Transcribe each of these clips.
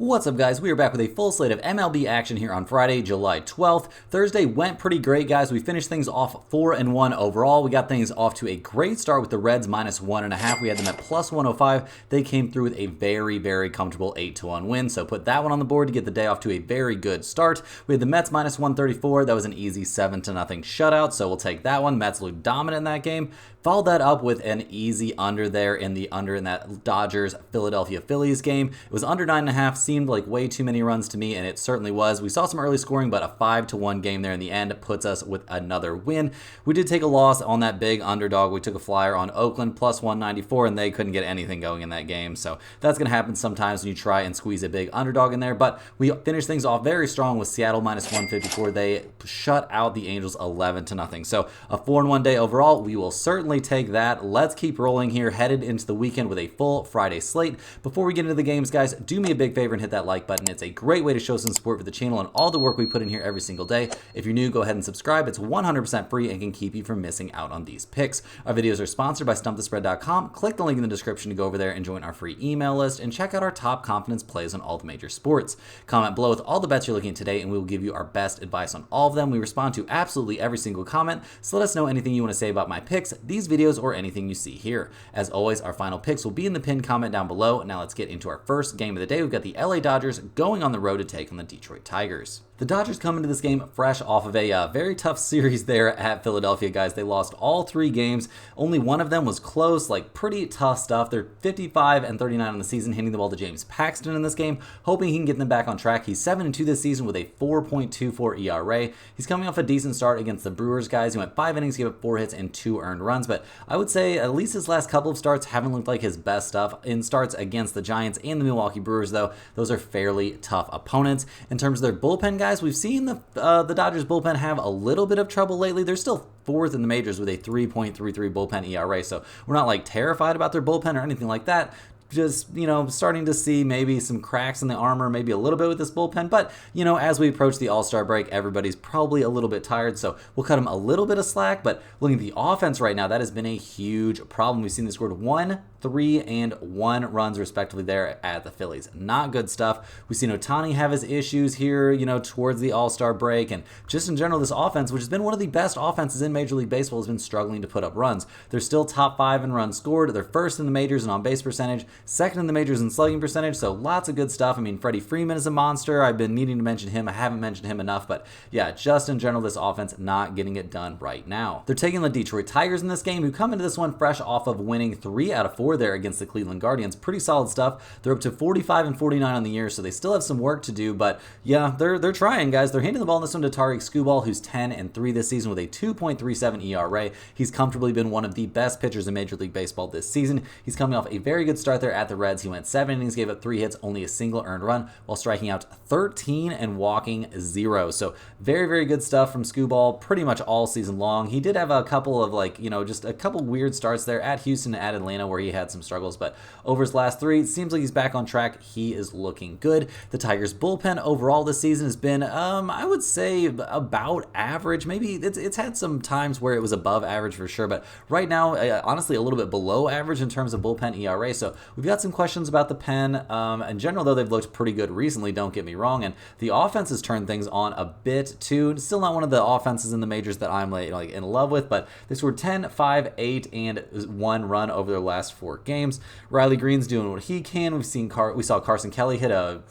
What's up, guys? We are back with a full slate of MLB action here on Friday, July 12th. Thursday went pretty great, guys. We finished things off 4-1 overall. We got things off to a great start with the Reds minus 1.5. We had them at plus 105. They came through with a very, very comfortable 8-1 win. So put that one on the board to get the day off to a very good start. We had the Mets minus 134. That was an easy 7-0 shutout. So we'll take that one. Mets looked dominant in that game. Followed that up with an easy under there in that Dodgers-Philadelphia Phillies game. It was under 9.5. Seemed like way too many runs to me, and it certainly was. We saw some early scoring, but a 5-1 game there in the end puts us with another win. We did take a loss on that big underdog. We took a flyer on Oakland plus 194, and they couldn't get anything going in that game. So that's going to happen sometimes when you try and squeeze a big underdog in there. But we finished things off very strong with Seattle minus 154. They shut out the Angels 11-0. So a 4-1 day overall. We will certainly take that. Let's keep rolling here, headed into the weekend with a full Friday slate. Before we get into the games, guys, do me a big favor and hit that like button. It's a great way to show some support for the channel and all the work we put in here every single day. If you're new, go ahead and subscribe. It's 100% free and can keep you from missing out on these picks. Our videos are sponsored by StumpTheSpread.com. Click the link in the description to go over there and join our free email list and check out our top confidence plays on all the major sports. Comment below with all the bets you're looking at today, and we will give you our best advice on all of them. We respond to absolutely every single comment, so let us know anything you want to say about my picks, these videos, or anything you see here. As always, our final picks will be in the pinned comment down below. Now let's get into our first game of the day. We've got the LA Dodgers going on the road to take on the Detroit Tigers. The Dodgers come into this game fresh off of a very tough series there at Philadelphia, guys. They lost all 3 games. Only one of them was close, like pretty tough stuff. They're 55-39 on the season, hitting the ball to James Paxton in this game, hoping he can get them back on track. He's 7-2 this season with a 4.24 ERA. He's coming off a decent start against the Brewers, guys. He went 5 innings, gave up 4 hits and 2 earned runs, but I would say at least his last couple of starts haven't looked like his best stuff. In starts against the Giants and the Milwaukee Brewers, though, those are fairly tough opponents. In terms of their bullpen, guys, we've seen the Dodgers bullpen have a little bit of trouble lately. They're still 4th in the majors with a 3.33 bullpen ERA, so we're not like terrified about their bullpen or anything like that. Just, starting to see maybe some cracks in the armor, maybe a little bit with this bullpen. But, as we approach the All-Star break, everybody's probably a little bit tired, so we'll cut them a little bit of slack. But looking at the offense right now, that has been a huge problem. We've seen they scored 1, 3, and 1 runs respectively there at the Phillies. Not good stuff. We've seen Ohtani have his issues here, towards the All-Star break. And just in general, this offense, which has been one of the best offenses in Major League Baseball, has been struggling to put up runs. They're still top 5 in runs scored. They're 1st in the majors in on-base percentage, 2nd in the majors in slugging percentage, so lots of good stuff. I mean, Freddie Freeman is a monster. I've been needing to mention him. I haven't mentioned him enough, but yeah, just in general, this offense not getting it done right now. They're taking the Detroit Tigers in this game, who come into this one fresh off of winning 3 out of 4 there against the Cleveland Guardians. Pretty solid stuff. They're up to 45-49 on the year, so they still have some work to do, but yeah, they're trying, guys. They're handing the ball in this one to Tariq Skubal, who's 10-3 this season with a 2.37 ERA. He's comfortably been one of the best pitchers in Major League Baseball this season. He's coming off a very good start there at the Reds. He went 7 innings, gave up 3 hits, only a single earned run, while striking out 13 and walking 0. So very, very good stuff from Skubal pretty much all season long. He did have a couple of just a couple weird starts there at Houston and at Atlanta where he had some struggles, but over his last 3, it seems like he's back on track. He is looking good. The Tigers bullpen overall this season has been, I would say about average. Maybe it's had some times where it was above average for sure, but right now, honestly, a little bit below average in terms of bullpen ERA. So we've got some questions about the pen. In general, though, they've looked pretty good recently, don't get me wrong, and the offense has turned things on a bit too. Still not one of the offenses in the majors that I'm like in love with, but they scored 10, 5, 8, and 1 run over their last 4 games. Riley Green's doing what he can. We saw Carson Kelly hit a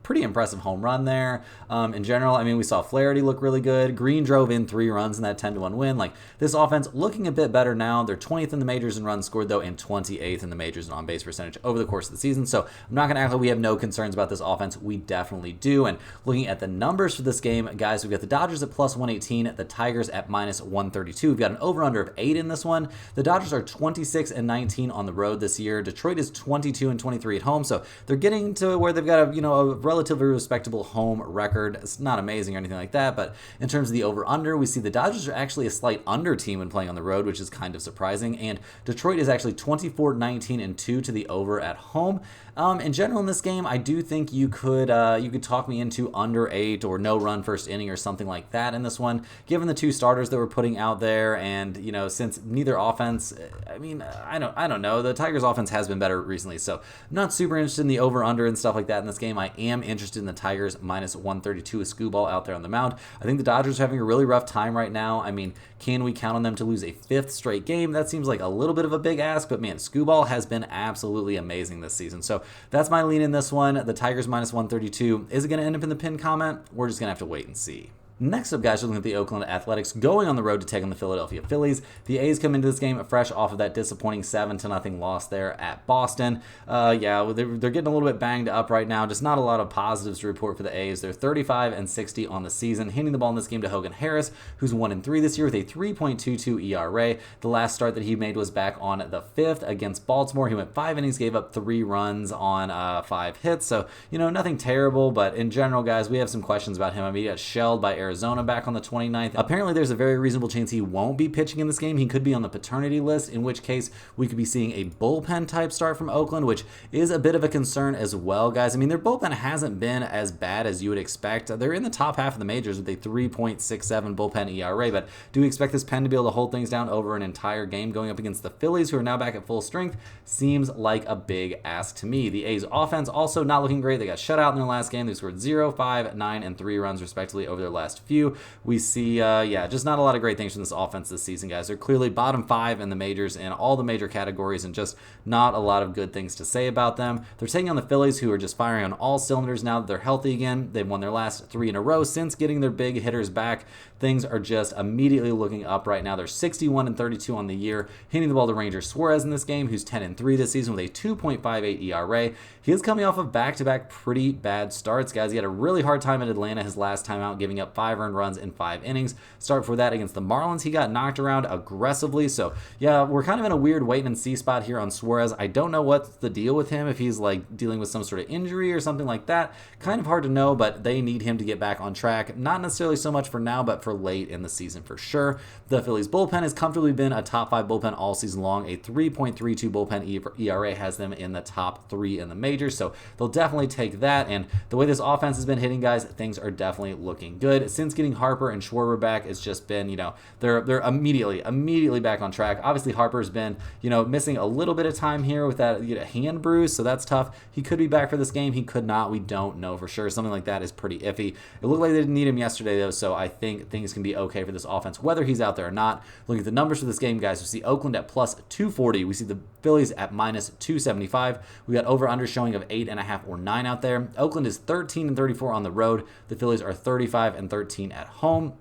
pretty impressive home run there. In general, I mean, we saw Flaherty look really good. Green drove in 3 runs in that 10-1 win. Like, this offense looking a bit better now. They're 20th in the majors in runs scored, though, and 28th in the majors in on-base percentage over the course of the season. So I'm not going to act like we have no concerns about this offense. We definitely do. And looking at the numbers for this game, guys, we've got the Dodgers at plus 118, the Tigers at minus 132. We've got an over-under of 8 in this one. The Dodgers are 26-19 on the road this year. Detroit is 22-23 at home. So they're getting to where they've got a relatively respectable home record. It's not amazing or anything like that, but in terms of the over-under, we see the Dodgers are actually a slight under team when playing on the road, which is kind of surprising, and Detroit is actually 24-19-2 to the over at home. In general, in this game, I do think you could talk me into under 8 or no run first inning or something like that in this one, given the 2 starters that we're putting out there, and since neither offense, I mean, I don't know, the Tigers offense has been better recently, so I'm not super interested in the over-under and stuff like that in this game. I am interested in the Tigers minus 132 with Skubal out there on the mound. I think the Dodgers are having a really rough time right now. I mean, can we count on them to lose a 5th straight game? That seems like a little bit of a big ask, but man, Skubal has been absolutely amazing this season. So that's my lean in this one. The Tigers minus 132. Is it going to end up in the pin comment? We're just going to have to wait and see. Next up, guys, we're looking at the Oakland Athletics going on the road to take on the Philadelphia Phillies. The A's come into this game fresh off of that disappointing 7-0 loss there at Boston. Yeah, they're getting a little bit banged up right now. Just not a lot of positives to report for the A's. They're 35-60 on the season. Hitting the ball in this game to Hogan Harris, who's 1-3 this year with a 3.22 ERA. The last start that he made was back on the 5th against Baltimore. He went 5 innings, gave up 3 runs on 5 hits. So, nothing terrible, but in general, guys, we have some questions about him. I mean, he got shelled by Arizona back on the 29th. Apparently, there's a very reasonable chance he won't be pitching in this game. He could be on the paternity list, in which case we could be seeing a bullpen type start from Oakland, which is a bit of a concern as well, guys. I mean, their bullpen hasn't been as bad as you would expect. They're in the top half of the majors with a 3.67 bullpen ERA, but do we expect this pen to be able to hold things down over an entire game going up against the Phillies, who are now back at full strength? Seems like a big ask to me. The A's offense also not looking great. They got shut out in their last game. They scored 0, 5, 9, and 3 runs respectively over their last few. We see, just not a lot of great things from this offense this season, guys. They're clearly bottom 5 in the majors in all the major categories and just not a lot of good things to say about them. They're taking on the Phillies, who are just firing on all cylinders now that they're healthy again. They've won their last 3 in a row since getting their big hitters back. Things are just immediately looking up right now. They're 61-32 on the year. Hitting the ball to Ranger Suarez in this game, who's 10-3 this season with a 2.58 ERA. He is coming off of back-to-back pretty bad starts, guys. He had a really hard time at Atlanta his last time out, giving up 5 earned runs in 5 innings. Start for that against the Marlins, he got knocked around aggressively. So yeah, we're kind of in a weird wait and see spot here on Suarez. I don't know what's the deal with him, if he's like dealing with some sort of injury or something like that. Kind of hard to know, but they need him to get back on track. Not necessarily so much for now, but for late in the season for sure. The Phillies bullpen has comfortably been a top 5 bullpen all season long. A 3.32 bullpen ERA has them in the top 3 in the majors, so they'll definitely take that. And the way this offense has been hitting, guys, things are definitely looking good. Since getting Harper and Schwarber back, it's just been, they're immediately back on track. Obviously, Harper's been, missing a little bit of time here with that hand bruise, so that's tough. He could be back for this game. He could not. We don't know for sure. Something like that is pretty iffy. It looked like they didn't need him yesterday, though, so I think things can be okay for this offense, whether he's out there or not. Looking at the numbers for this game, guys, we see Oakland at plus 240. We see the Phillies at minus 275. We got over-under showing of 8.5 or 9 out there. Oakland is 13-34 on the road. The Phillies are 35-13 at home.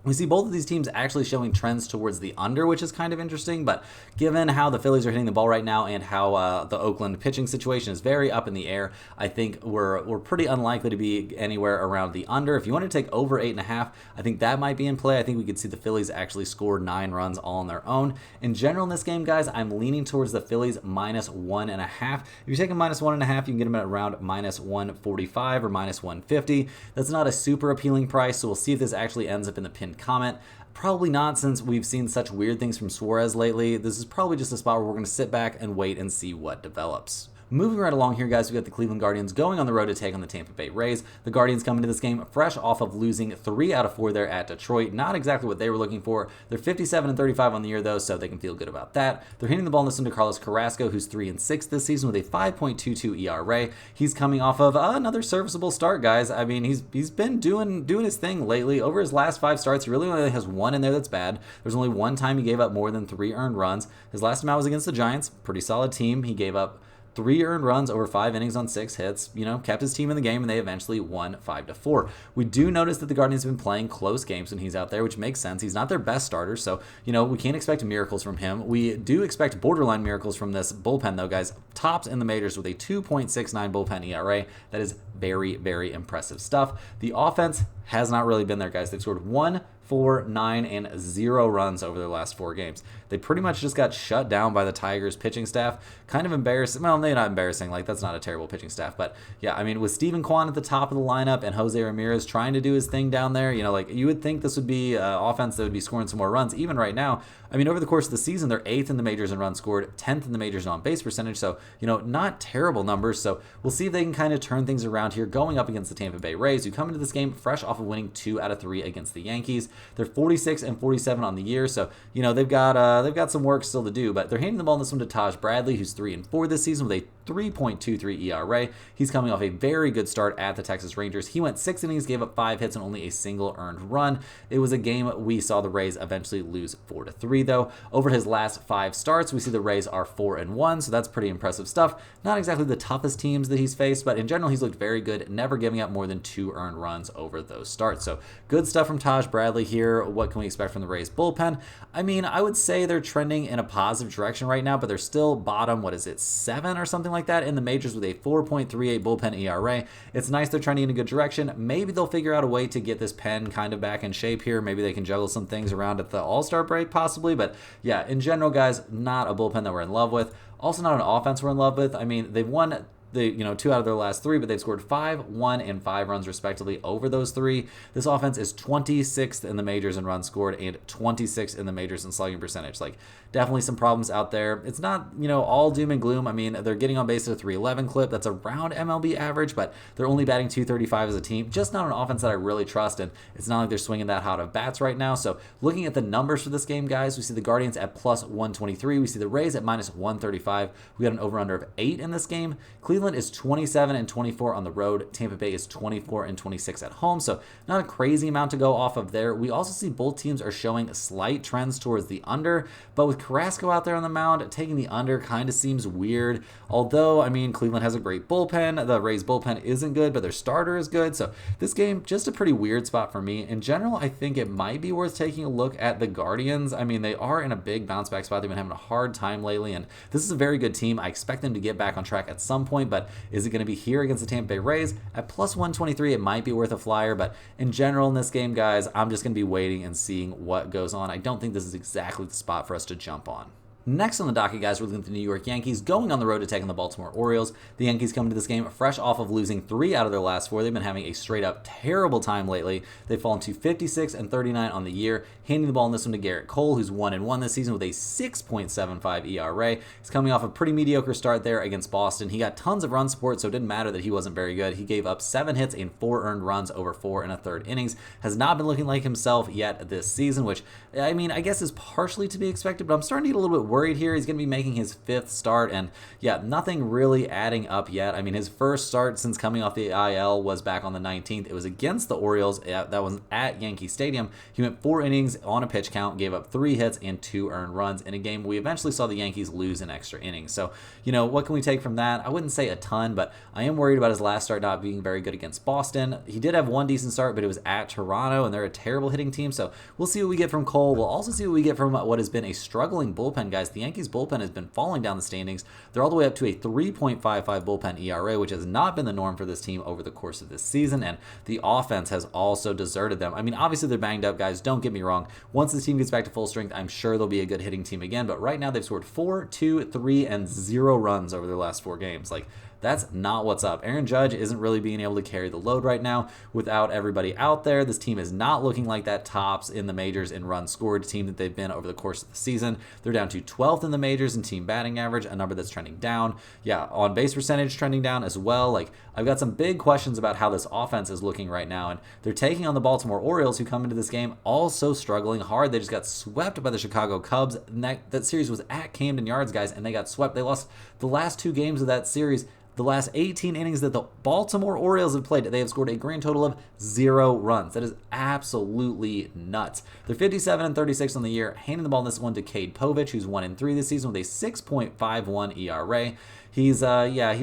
We see both of these teams actually showing trends towards the under, which is kind of interesting, but given how the Phillies are hitting the ball right now and how the Oakland pitching situation is very up in the air, I think we're pretty unlikely to be anywhere around the under. If you want to take over 8.5, I think that might be in play. I think we could see the Phillies actually score 9 runs all on their own. In general in this game, guys, I'm leaning towards the Phillies minus 1.5. If you're taking minus 1.5, you can get them at around minus 145 or minus 150. That's not a super appealing price, so we'll see if this actually ends up in the pin comment. Probably not, since we've seen such weird things from Suarez lately. This is probably just a spot where we're going to sit back and wait and see what develops. Moving right along here, guys, we got the Cleveland Guardians going on the road to take on the Tampa Bay Rays. The Guardians come into this game fresh off of losing 3 out of 4 there at Detroit. Not exactly what they were looking for. They're 57-35 on the year, though, so they can feel good about that. They're hitting the ball in this one to Carlos Carrasco, who's 3-6 this season with a 5.22 ERA. He's coming off of another serviceable start, guys. I mean, he's been doing his thing lately. Over his last 5 starts, he really only has 1 in there that's bad. There's only 1 time he gave up more than 3 earned runs. His last time out was against the Giants. Pretty solid team. He gave up 3 earned runs over 5 innings on 6 hits, kept his team in the game, and they eventually won 5-4. We do notice that the Guardians have been playing close games when he's out there, which makes sense. He's not their best starter, so, we can't expect miracles from him. We do expect borderline miracles from this bullpen, though, guys. Tops in the majors with a 2.69 bullpen ERA. That is very, very impressive stuff. The offense has not really been there, guys. They've scored 1, 4, 9, and 0 runs over their last 4 games. They pretty much just got shut down by the Tigers pitching staff. Kind of embarrassing. Well, they're not embarrassing. That's not a terrible pitching staff. But yeah, I mean, with Steven Kwan at the top of the lineup and Jose Ramirez trying to do his thing down there, you would think this would be an offense that would be scoring some more runs. Even right now, I mean, over the course of the season, they're 8th in the majors in runs scored, 10th in the majors in on-base percentage. So, not terrible numbers. So we'll see if they can kind of turn things around here going up against the Tampa Bay Rays, who come into this game fresh off of winning 2 out of 3 against the Yankees. They're 46-47 on the year. So, they've got some work still to do, but they're handing the ball in this one to Taj Bradley, who's 3-4 this season with a 3.23 ERA. He's coming off a very good start at the Texas Rangers. He went 6 innings, gave up 5 hits, and only a single earned run. It was a game we saw the Rays eventually lose 4-3, though. Over his last 5 starts, we see the Rays are 4-1, so that's pretty impressive stuff. Not exactly the toughest teams that he's faced, but in general, he's looked very good, never giving up more than 2 earned runs over those starts. So good stuff from Taj Bradley here. What can we expect from the Rays bullpen? I mean, I would say they're trending in a positive direction right now, but they're still bottom, 7 or something like that in the majors with a 4.38 bullpen ERA. It's nice they're trending in a good direction. Maybe they'll figure out a way to get this pen kind of back in shape here. Maybe they can juggle some things around at the All-Star break possibly, but yeah, in general, guys, not a bullpen that we're in love with. Also not an offense we're in love with. I mean, they've won 2 out of their last 3, but they've scored 5, 1, and 5 runs respectively over those 3. This offense is 26th in the majors in runs scored and 26th in the majors in slugging percentage. Like, definitely some problems out there. It's not, all doom and gloom. I mean, they're getting on base at a 311 clip. That's around MLB average, but they're only batting 235 as a team. Just not an offense that I really trust, and it's not like they're swinging that hot of bats right now. So looking at the numbers for this game, guys, we see the Guardians at plus 123. We see the Rays at minus 135. We got an over-under of 8 in this game. Cleveland is 27-24 on the road. Tampa Bay is 24-26 at home. So not a crazy amount to go off of there. We also see both teams are showing slight trends towards the under, but with Carrasco out there on the mound, taking the under kind of seems weird. Although, I mean, Cleveland has a great bullpen. The Rays bullpen isn't good, but their starter is good. So this game, just a pretty weird spot for me. In general, I think it might be worth taking a look at the Guardians. I mean, they are in a big bounce back spot. They've been having a hard time lately, and this is a very good team. I expect them to get back on track at some point, but is it going to be here against the Tampa Bay Rays? At plus 123, it might be worth a flyer, but in general in this game, guys, I'm just going to be waiting and seeing what goes on. I don't think this is exactly the spot for us to jump on. Next on the docket, guys, we're looking at the New York Yankees going on the road to take on the Baltimore Orioles. The Yankees come into this game fresh off of losing 3 out of their last 4. They've been having a straight-up terrible time lately. They've fallen to 56-39 on the year, handing the ball in this one to Garrett Cole, who's 1-1 this season with a 6.75 ERA. He's coming off a pretty mediocre start there against Boston. He got tons of run support, so it didn't matter that he wasn't very good. He gave up 7 hits and 4 earned runs over 4 1/3 innings. Has not been looking like himself yet this season, which, I mean, I guess is partially to be expected, but I'm starting to get a little bit worried here. He's going to be making his 5th start, and yeah, nothing really adding up yet. I mean, his first start since coming off the IL was back on the 19th. It was against the Orioles. That was at Yankee Stadium. He went 4 innings on a pitch count, gave up 3 hits and 2 earned runs in a game we eventually saw the Yankees lose in extra innings. So, what can we take from that? I wouldn't say a ton, but I am worried about his last start not being very good against Boston. He did have one decent start, but it was at Toronto, and they're a terrible hitting team. So we'll see what we get from Cole. We'll also see what we get from what has been a struggling bullpen, guys. The Yankees bullpen has been falling down the standings. They're all the way up to a 3.55 bullpen ERA, which has not been the norm for this team over the course of this season, and the offense has also deserted them. I mean, obviously they're banged up, guys. Don't get me wrong. Once this team gets back to full strength, I'm sure they'll be a good hitting team again, but right now they've scored 4, 2, 3, and 0 runs over their last 4 games. Like, that's not what's up. Aaron Judge isn't really being able to carry the load right now without everybody out there. This team is not looking like that tops in the majors in runs scored team that they've been over the course of the season. They're down to 12th in the majors in team batting average, a number that's trending down. Yeah, on base percentage trending down as well. Like, I've got some big questions about how this offense is looking right now, and they're taking on the Baltimore Orioles, who come into this game also struggling hard. They just got swept by the Chicago Cubs. And that series was at Camden Yards, guys, and they got swept. They lost the last 2 games of that series. The last 18 innings that the Baltimore Orioles have played, they have scored a grand total of 0 runs. That is absolutely nuts. They're 57-36 on the year, handing the ball in this one to Cade Povich, who's 1-3 this season with a 6.51 ERA. He's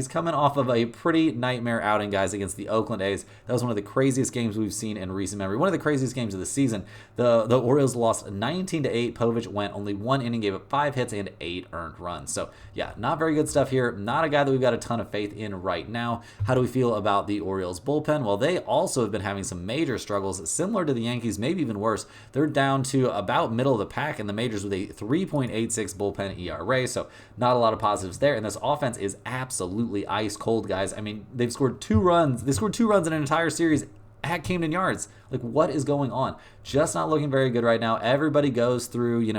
coming off of a pretty nightmare outing, guys, against the Oakland A's. That was one of the craziest games we've seen in recent memory. One of the craziest games of the season. The Orioles lost 19-8. Povich went only 1 inning, gave up 5 hits and 8 earned runs. So, yeah, not very good stuff here. Not a guy that we've got a ton of faith in right now. How do we feel about the Orioles bullpen? Well, they also have been having some major struggles, similar to the Yankees, maybe even worse. They're down to about middle of the pack in the majors with a 3.86 bullpen ERA. So, not a lot of positives there. And this offense is absolutely ice cold, guys. I mean, they've scored 2 runs. They scored 2 runs in an entire series at Camden Yards. Like, what is going on? Just not looking very good right now. Everybody goes through,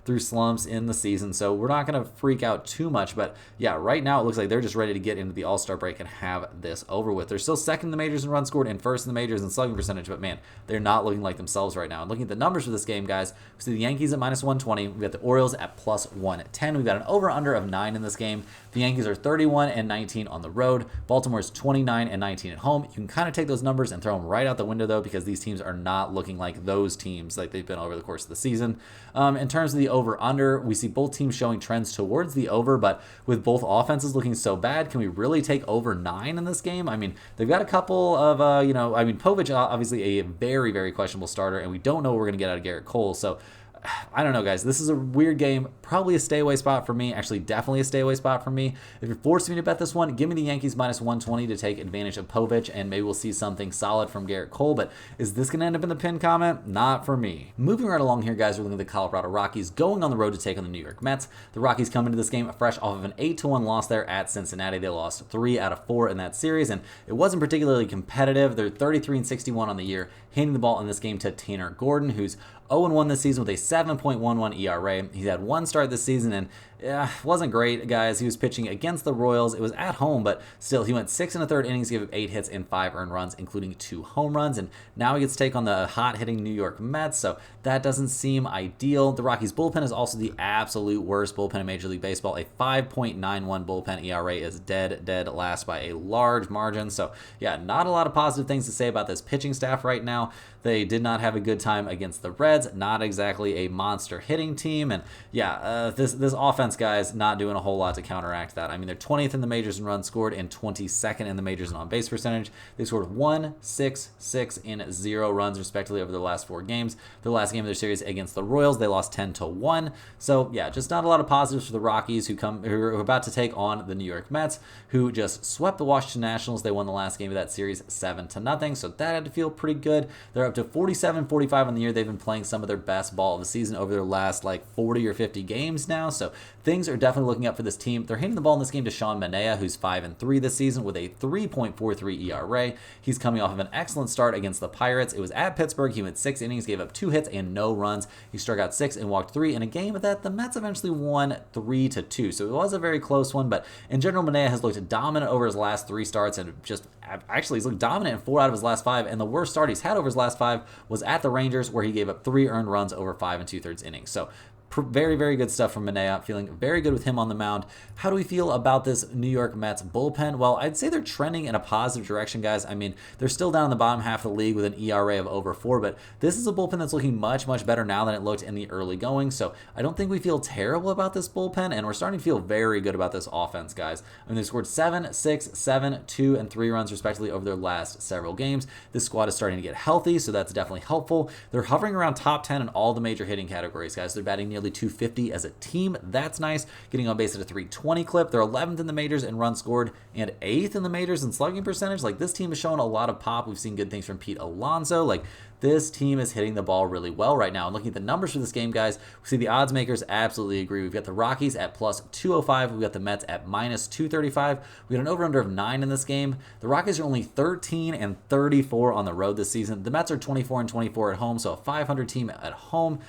through slumps in the season, so we're not going to freak out too much. But yeah, right now it looks like they're just ready to get into the All-Star break and have this over with. They're still second in the majors in runs scored and first in the majors in slugging percentage, but man, they're not looking like themselves right now. And looking at the numbers for this game, guys, we see the Yankees at -120. We've got the Orioles at +110. We've got an over-under of 9 in this game. The Yankees are 31-19 on the road. Baltimore is 29-19 at home. You can kind of take those numbers and throw them right out the window, though, because these teams are not looking like those teams like they've been over the course of the season. In terms of the over-under, we see both teams showing trends towards the over, but with both offenses looking so bad, can we really take over 9 in this game? I mean, they've got a couple of, Povich, obviously a very, very questionable starter, and we don't know what we're going to get out of Garrett Cole, so I don't know, guys. This is a weird game. Probably a stay away spot for me. Actually, definitely a stay away spot for me. If you're forcing me to bet this one, give me the Yankees -120 to take advantage of Povich, and maybe we'll see something solid from Garrett Cole. But is this going to end up in the pin comment? Not for me. Moving right along here, guys, we're looking at the Colorado Rockies going on the road to take on the New York Mets. The Rockies come into this game fresh off of an 8-1 loss there at Cincinnati. They lost 3 out of 4 in that series, and it wasn't particularly competitive. They're 33-61 on the year, handing the ball in this game to Tanner Gordon, who's 0-1 this season with a 7.11 ERA. He's had one start this season and wasn't great, guys. He was pitching against the Royals. It was at home, but still, he went 6 1/3 innings, gave up 8 hits and 5 earned runs, including 2 home runs. And now he gets to take on the hot-hitting New York Mets, so that doesn't seem ideal. The Rockies bullpen is also the absolute worst bullpen in Major League Baseball. A 5.91 bullpen ERA is dead last by a large margin. So yeah, not a lot of positive things to say about this pitching staff right now. They did not have a good time against the Reds. Not exactly a monster hitting team. And yeah, this offense, guys, not doing a whole lot to counteract that. I mean, they're 20th in the majors in runs scored and 22nd in the majors in on-base percentage. They scored 1, 6, 6, and 0 runs, respectively, over their last 4 games. The last game of their series against the Royals, they lost 10-1. So yeah, just not a lot of positives for the Rockies, who are about to take on the New York Mets, who just swept the Washington Nationals. They won the last game of that series 7-0. So that had to feel pretty good. They're up to 47-45 on the year. They've been playing some of their best ball of the season over their last 40 or 50 games now. So things are definitely looking up for this team. They're handing the ball in this game to Sean Manaea, who's 5-3 this season with a 3.43 ERA. He's coming off of an excellent start against the Pirates. It was at Pittsburgh. He went 6 innings, gave up 2 hits and no runs. He struck out 6 and walked 3 in a game that the Mets eventually won 3-2. So it was a very close one, but in general, Manaea has looked dominant over his last 3 starts and he's looked dominant in 4 out of his last 5, and the worst start he's had over his last 5 was at the Rangers, where he gave up 3 earned runs over 5 2/3 innings. So very, very good stuff from Manaea. Feeling very good with him on the mound. How do we feel about this New York Mets bullpen? Well, I'd say they're trending in a positive direction, guys. I mean, they're still down in the bottom half of the league with an ERA of over 4, but this is a bullpen that's looking much, much better now than it looked in the early going. So I don't think we feel terrible about this bullpen, and we're starting to feel very good about this offense, guys. I mean, they scored 7, 6, 7, 2, and 3 runs, respectively, over their last several games. This squad is starting to get healthy, so that's definitely helpful. They're hovering around top 10 in all the major hitting categories, guys. They're batting nearly 250 as a team. That's nice. Getting on base at a 320 clip. They're 11th in the majors in runs scored and 8th in the majors in slugging percentage. This team has shown a lot of pop. We've seen good things from Pete Alonso. This team is hitting the ball really well right now. And looking at the numbers for this game, guys, we see the odds makers absolutely agree. We've got the Rockies at +205. We've got the Mets at -235. We got an over-under of 9 in this game. The Rockies are only 13-34 on the road this season. The Mets are 24-24 at home, so a 500 team at home.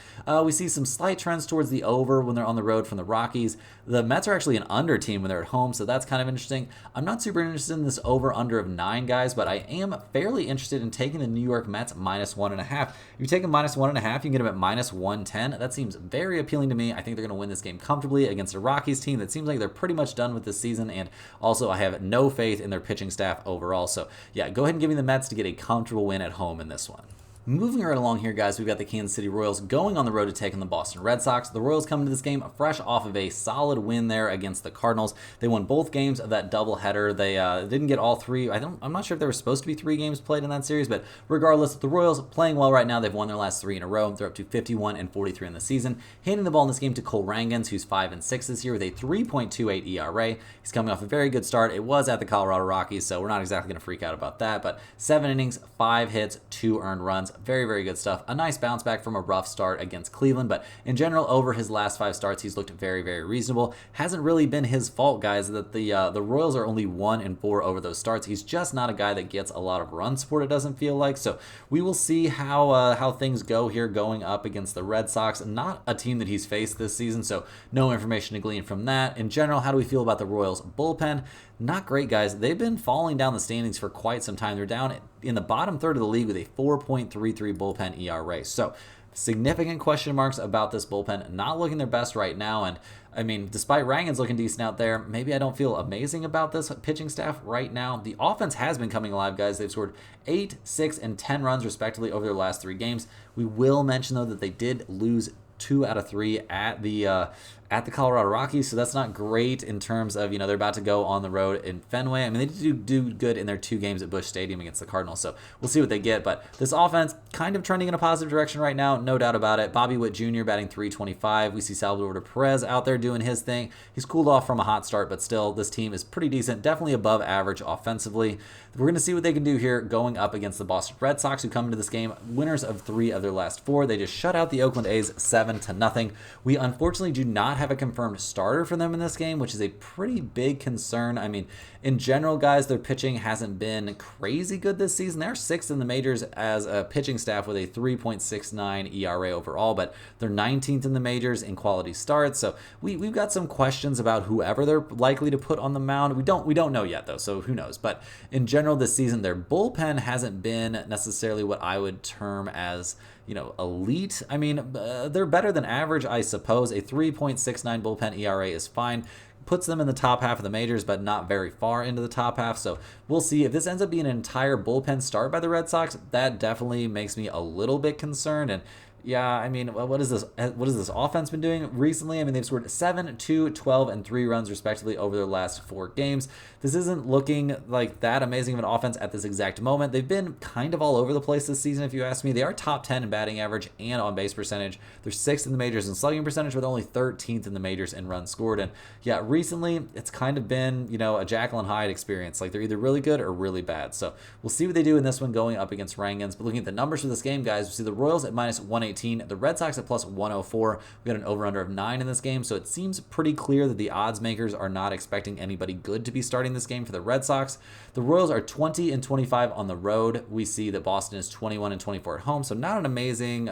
We see some slight trends towards the over when they're on the road from the Rockies. The Mets are actually an under team when they're at home, so that's kind of interesting. I'm not super interested in this over-under of 9, guys, but I am fairly interested in taking the New York Mets -1.5. If you take a -1.5, you can get them at -110. That seems very appealing to me. I think they're going to win this game comfortably against a Rockies team that seems like they're pretty much done with this season, and also I have no faith in their pitching staff overall. So yeah, go ahead and give me the Mets to get a comfortable win at home in this one. Moving right along here, guys, we've got the Kansas City Royals going on the road to take on the Boston Red Sox. The Royals come into this game fresh off of a solid win there against the Cardinals. They won both games of that doubleheader. They didn't get all 3. I'm not sure if there were supposed to be 3 games played in that series, but regardless, the Royals playing well right now. They've won their last 3 in a row. They're up to 51-43 in the season. Handing the ball in this game to Cole Rangans, who's 5-6 this year with a 3.28 ERA. He's coming off a very good start. It was at the Colorado Rockies, so we're not exactly going to freak out about that, but 7 innings, 5 hits, 2 earned runs. Marlins, very, very good stuff. A nice bounce back from a rough start against Cleveland, but in general, over his last 5 starts, he's looked very, very reasonable. Hasn't really been his fault, guys, that the Royals are only 1-4 over those starts. He's just not a guy that gets a lot of run support, it doesn't feel like. So we will see how things go here going up against the Red Sox. Not a team that he's faced this season, so no information to glean from that. In general, how do we feel about the Royals bullpen? Not great, guys. They've been falling down the standings for quite some time. They're down in the bottom third of the league with a 4.33 bullpen ERA. So significant question marks about this bullpen. Not looking their best right now. And I mean, despite Rangan's looking decent out there, maybe I don't feel amazing about this pitching staff right now. The offense has been coming alive, guys. They've scored 8, 6, and 10 runs respectively over their last 3 games. We will mention, though, that they did lose 2 out of 3 at the Colorado Rockies, so that's not great in terms of, they're about to go on the road in Fenway. I mean, they do good in their 2 games at Busch Stadium against the Cardinals, so we'll see what they get. But this offense kind of trending in a positive direction right now, no doubt about it. Bobby Witt Jr. batting .325. We see Salvador Perez out there doing his thing. He's cooled off from a hot start, but still, this team is pretty decent, definitely above average offensively. We're going to see what they can do here going up against the Boston Red Sox, who come into this game winners of 3 of their last 4. They just shut out the Oakland A's 7-0. We unfortunately do not have a confirmed starter for them in this game, which is a pretty big concern. I mean, in general, guys, their pitching hasn't been crazy good this season. They're 6th in the majors as a pitching staff with a 3.69 ERA overall, but they're 19th in the majors in quality starts. So we've got some questions about whoever they're likely to put on the mound. We don't know yet, though, so who knows. But in general, this season, their bullpen hasn't been necessarily what I would term as elite. I mean, they're better than average, I suppose. A 3.69 bullpen ERA is fine. Puts them in the top half of the majors, but not very far into the top half. So we'll see. If this ends up being an entire bullpen start by the Red Sox, that definitely makes me a little bit concerned. And yeah, I mean, what is this? What has this offense been doing recently? I mean, they've scored 7, 2, 12, and 3 runs respectively over their last 4 games. This isn't looking like that amazing of an offense at this exact moment. They've been kind of all over the place this season, if you ask me. They are top 10 in batting average and on base percentage. They're 6th in the majors in slugging percentage, but only 13th in the majors in runs scored. And yeah, recently it's kind of been, a Jekyll and Hyde experience. Like, they're either really good or really bad. So we'll see what they do in this one going up against Rangans. But looking at the numbers for this game, guys, we see the Royals at -118. The Red Sox at +104. We got an over-under of 9 in this game, so it seems pretty clear that the odds makers are not expecting anybody good to be starting this game for the Red Sox. The Royals are 20-25 on the road. We see that Boston is 21-24 at home, so not an amazing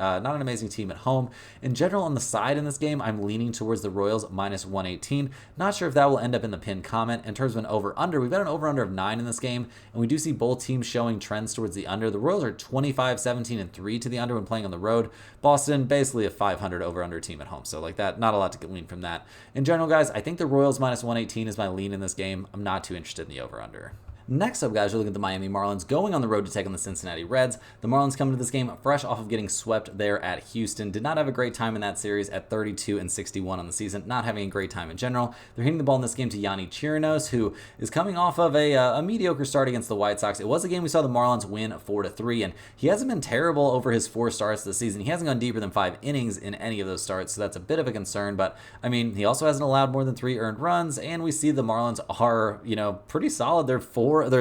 team at home. In general, on the side in this game, I'm leaning towards the Royals -118. Not sure if that will end up in the pinned comment. In terms of an over-under, we've got an over-under of 9 in this game, and we do see both teams showing trends towards the under. The Royals are 25-17-3 to the under when playing on the road. Boston, basically a 500 over-under team at home. So like that, not a lot to glean from that. In general, guys, I think the Royals -118 is my lean in this game. I'm not too interested in the over-under. Next up, guys, we're looking at the Miami Marlins going on the road to take on the Cincinnati Reds. The Marlins come into this game fresh off of getting swept there at Houston. Did not have a great time in that series at 32-61 on the season. Not having a great time in general. They're hitting the ball in this game to Yanni Chirinos, who is coming off of a mediocre start against the White Sox. It was a game we saw the Marlins win 4-3, and he hasn't been terrible over his 4 starts this season. He hasn't gone deeper than 5 innings in any of those starts, so that's a bit of a concern. But I mean, he also hasn't allowed more than 3 earned runs, and we see the Marlins are, pretty solid. They're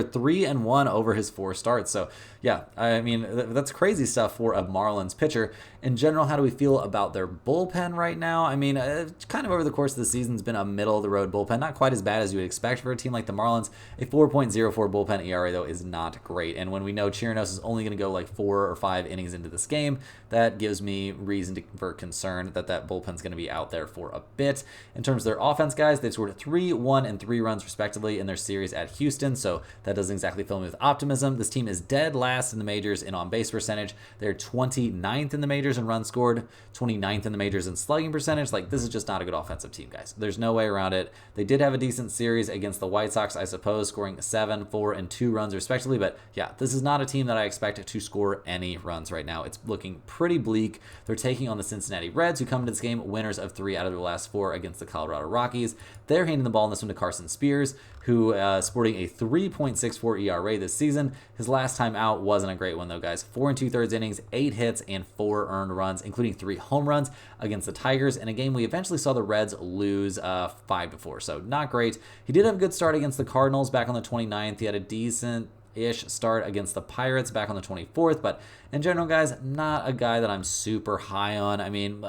3-1 over his 4 starts. So yeah, I mean, that's crazy stuff for a Marlins pitcher. In general, how do we feel about their bullpen right now? I mean, kind of over the course of the season, it's been a middle-of-the-road bullpen. Not quite as bad as you would expect for a team like the Marlins. A 4.04 bullpen ERA, though, is not great. And when we know Chirinos is only going to go like 4 or 5 innings into this game, that gives me reason for concern that bullpen's going to be out there for a bit. In terms of their offense, guys, they've scored 3, 1, and 3 runs respectively in their series at Houston, so that doesn't exactly fill me with optimism. This team is dead last in the majors in on-base percentage. They're 29th in the majors in runs scored, 29th in the majors in slugging percentage. Like, this is just not a good offensive team, guys. There's no way around it. They did have a decent series against the White Sox, I suppose, scoring 7, 4, and 2 runs respectively. But yeah, this is not a team that I expect to score any runs right now. It's looking pretty bleak. They're taking on the Cincinnati Reds, who come into this game winners of 3 out of their last 4 against the Colorado Rockies. They're handing the ball in this one to Carson Spears, who sporting a 3.64 ERA this season. His last time out wasn't a great one, though, guys. 4 2/3 innings, 8 hits, and 4 earned runs, including 3 home runs against the Tigers in a game we eventually saw the Reds lose 5-4. So not great. He did have a good start against the Cardinals back on the 29th. He had a decent ish start against the Pirates back on the 24th, but in general, guys, not a guy that I'm super high on. I mean,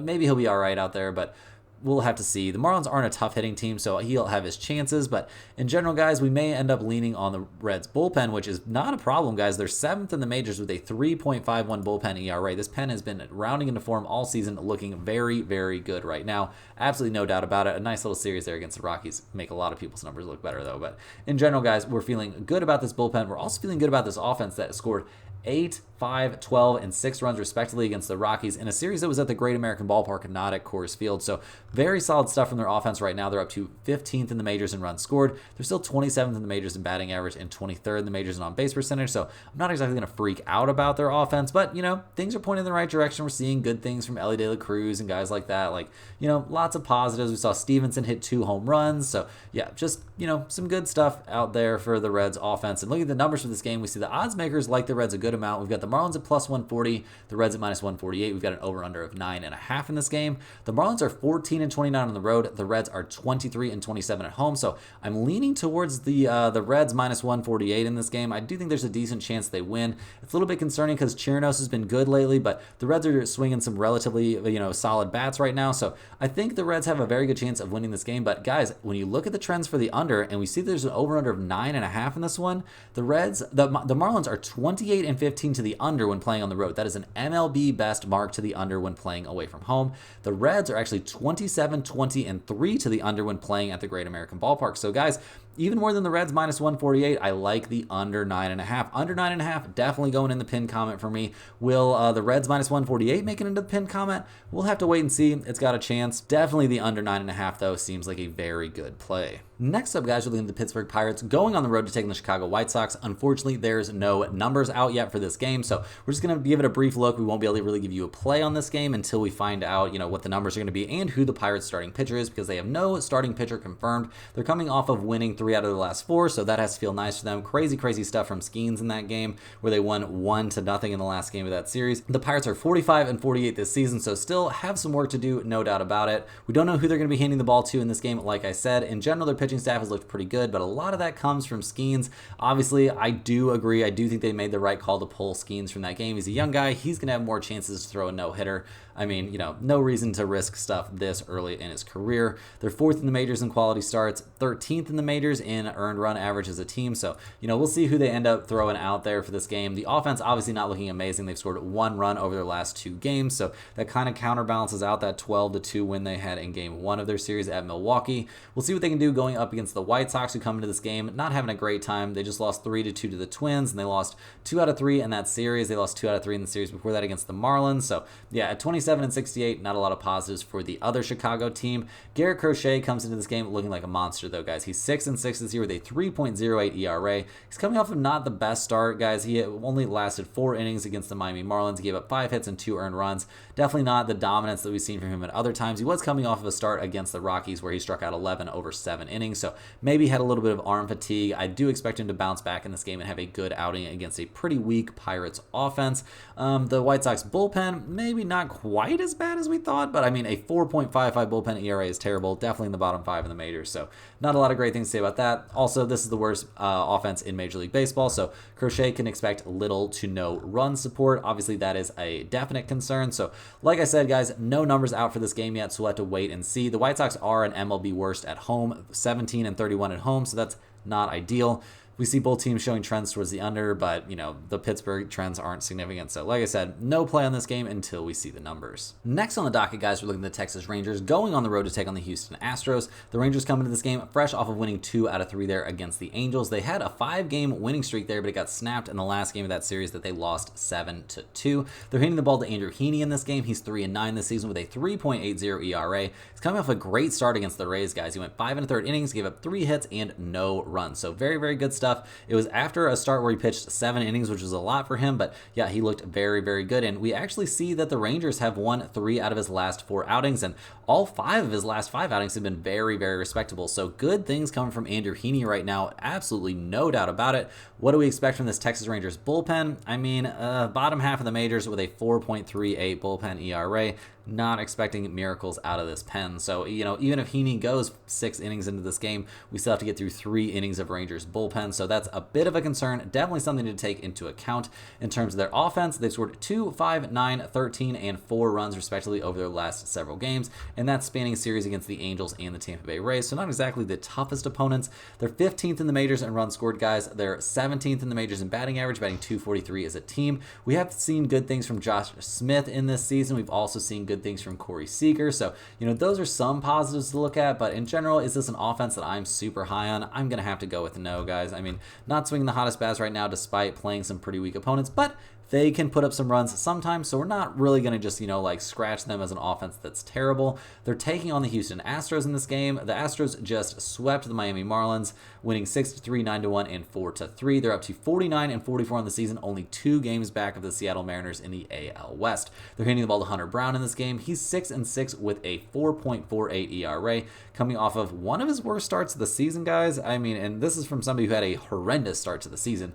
maybe he'll be all right out there, but we'll have to see. The Marlins aren't a tough hitting team, so he'll have his chances. But in general, guys, we may end up leaning on the Reds bullpen, which is not a problem, guys. They're 7th in the majors with a 3.51 bullpen ERA. This pen has been rounding into form all season, looking very, very good right now. Absolutely no doubt about it. A nice little series there against the Rockies. Make a lot of people's numbers look better, though. But in general, guys, we're feeling good about this bullpen. We're also feeling good about this offense that scored 8, 5, 12, and 6 runs respectively against the Rockies in a series that was at the Great American Ballpark, not at Coors Field. So very solid stuff from their offense right now. They're up to 15th in the majors in runs scored. They're still 27th in the majors in batting average and 23rd in the majors in on-base percentage. So I'm not exactly going to freak out about their offense, but, things are pointing in the right direction. We're seeing good things from Elly De La Cruz and guys like that. Like, lots of positives. We saw Stevenson hit 2 home runs. So, yeah, just, some good stuff out there for the Reds offense. And looking at the numbers for this game, we see the odds makers like the Reds a good amount. We've got the Marlins at plus 140, the Reds at minus 148. We've got an over-under of 9.5 in this game. The Marlins are 14-29 on the road. The Reds are 23-27 at home. So I'm leaning towards the Reds minus 148 in this game. I do think there's a decent chance they win. It's a little bit concerning because Chirinos has been good lately, but the Reds are swinging some relatively solid bats right now. So I think the Reds have a very good chance of winning this game. But guys, when you look at the trends for the under and we see there's an over-under of 9.5 in this one, the Marlins are 28-15 to the under when playing on the road. That is an MLB best mark to the under when playing away from home. The Reds are actually 27-20-3 to the under when playing at the Great American Ballpark. So guys, even more than the Reds minus 148, I like the under 9.5. Under 9.5, definitely going in the pin comment for me. Will the Reds minus 148 make it into the pin comment? We'll have to wait and see. It's got a chance. Definitely the under 9.5, though, seems like a very good play. Next up, guys, we're looking at the Pittsburgh Pirates going on the road to take on the Chicago White Sox. Unfortunately, there's no numbers out yet for this game, so we're just going to give it a brief look. We won't be able to really give you a play on this game until we find out, what the numbers are going to be and who the Pirates' starting pitcher is, because they have no starting pitcher confirmed. They're coming off of winning 3 out of the last 4, so that has to feel nice for them. Crazy stuff from Skeens in that game, where they won 1-0 in the last game of that series. The Pirates are 45-48 this season, so still have some work to do, no doubt about it. We don't know who they're going to be handing the ball to in this game. Like I said, in general, their pitching staff has looked pretty good, but a lot of that comes from Skeens. Obviously, I do agree. I do think they made the right call to pull Skeens from that game. He's a young guy. He's going to have more chances to throw a no-hitter. I mean, no reason to risk stuff this early in his career. They're 4th in the majors in quality starts, 13th in the majors in earned run average as a team. So, we'll see who they end up throwing out there for this game. The offense obviously not looking amazing. They've scored 1 run over their last 2 games. So that kind of counterbalances out that 12-2 win they had in game 1 of their series at Milwaukee. We'll see what they can do going up against the White Sox, who come into this game not having a great time. They just lost 3-2 to the Twins, and they lost 2 out of 3 in that series. They lost 2 out of 3 in the series before that against the Marlins. So, yeah, at 27-68, not a lot of positives for the other Chicago team. Garrett Crochet comes into this game looking like a monster, though, guys. He's 6-6 this year with a 3.08 ERA. He's coming off of not the best start, guys. He only lasted 4 innings against the Miami Marlins. He gave up 5 hits and 2 earned runs. Definitely not the dominance that we've seen from him at other times. He was coming off of a start against the Rockies where he struck out 11 over 7 innings, so maybe had a little bit of arm fatigue. I do expect him to bounce back in this game and have a good outing against a pretty weak Pirates offense. The White Sox bullpen, maybe not quite as bad as we thought, but I mean, a 4.55 bullpen ERA is terrible. Definitely in the bottom 5 in the majors, so not a lot of great things to say about that. Also, this is the worst offense in Major League Baseball, so Crochet can expect little to no run support. Obviously, that is a definite concern. So, like I said, guys, no numbers out for this game yet, so we'll have to wait and see. The White Sox are an MLB worst at home, 17-31 at home, so that's not ideal. We see both teams showing trends towards the under, but, the Pittsburgh trends aren't significant. So, like I said, no play on this game until we see the numbers. Next on the docket, guys, we're looking at the Texas Rangers going on the road to take on the Houston Astros. The Rangers come into this game fresh off of winning 2 out of 3 there against the Angels. They had a 5-game winning streak there, but it got snapped in the last game of that series that they lost 7-2. They're handing the ball to Andrew Heaney in this game. He's 3-9 this season with a 3.80 ERA. He's coming off a great start against the Rays, guys. He went 5 1/3 innings, gave up 3 hits and no runs. So very, very good stuff. It was after a start where he pitched 7 innings, which was a lot for him, but yeah, he looked very, very good. And we actually see that the Rangers have won 3 out of his last 4 outings, and all 5 of his last 5 outings have been very, very respectable. So good things coming from Andrew Heaney right now. Absolutely no doubt about it. What do we expect from this Texas Rangers bullpen? I mean, bottom half of the majors with a 4.38 bullpen ERA. not expecting miracles out of this pen. So, even if Heaney goes 6 innings into this game, we still have to get through 3 innings of Rangers bullpen. So that's a bit of a concern. Definitely something to take into account in terms of their offense. They've scored 2, 5, 9, 13, and 4 runs respectively over their last several games, and that's spanning series against the Angels and the Tampa Bay Rays. So not exactly the toughest opponents. They're 15th in the majors in runs scored, guys. They're 17th in the majors in batting average, batting .243 as a team. We have seen good things from Josh Smith in this season. We've also seen good things from Corey Seager. So, those are some positives to look at, but in general, is this an offense that I'm super high on? I'm going to have to go with no, guys. I mean, not swinging the hottest bats right now despite playing some pretty weak opponents, but they can put up some runs sometimes, so we're not really going to just, scratch them as an offense that's terrible. They're taking on the Houston Astros in this game. The Astros just swept the Miami Marlins, winning 6-3, 9-1, and 4-3. They're up to 49 and 44 on the season, only 2 games back of the Seattle Mariners in the AL West. They're handing the ball to Hunter Brown in this game. He's 6-6 with a 4.48 ERA, coming off of one of his worst starts of the season, guys. I mean, and this is from somebody who had a horrendous start to the season.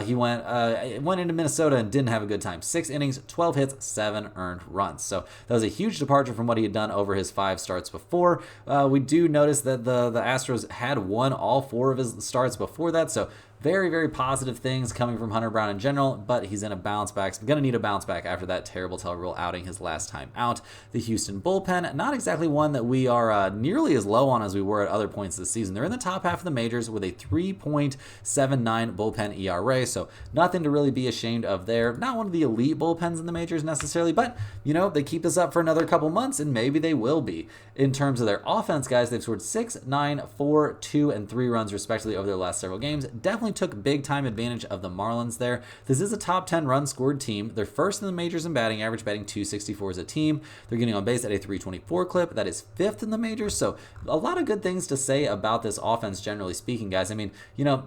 He went into Minnesota and didn't have a good time. 6 innings, 12 hits, 7 earned runs. So that was a huge departure from what he had done over his 5 starts before. We do notice that the Astros had won all 4 of his starts before that. So very, very positive things coming from Hunter Brown in general, but he's in a bounce back. So I'm going to need a bounce back after that terrible outing his last time out. The Houston bullpen, not exactly one that we are nearly as low on as we were at other points this season. They're in the top half of the majors with a 3.79 bullpen ERA, so nothing to really be ashamed of there. Not one of the elite bullpens in the majors necessarily, but, they keep this up for another couple months, and maybe they will be. In terms of their offense, guys, they've scored 6, 9, 4, 2, and 3 runs respectively over their last several games. Definitely took big time advantage of the Marlins there. This is a top 10 run scored team. They're first in the majors in batting average, batting .264 as a team. They're getting on base at a .324 clip. That is 5th in the majors. So a lot of good things to say about this offense, generally speaking, guys. I mean,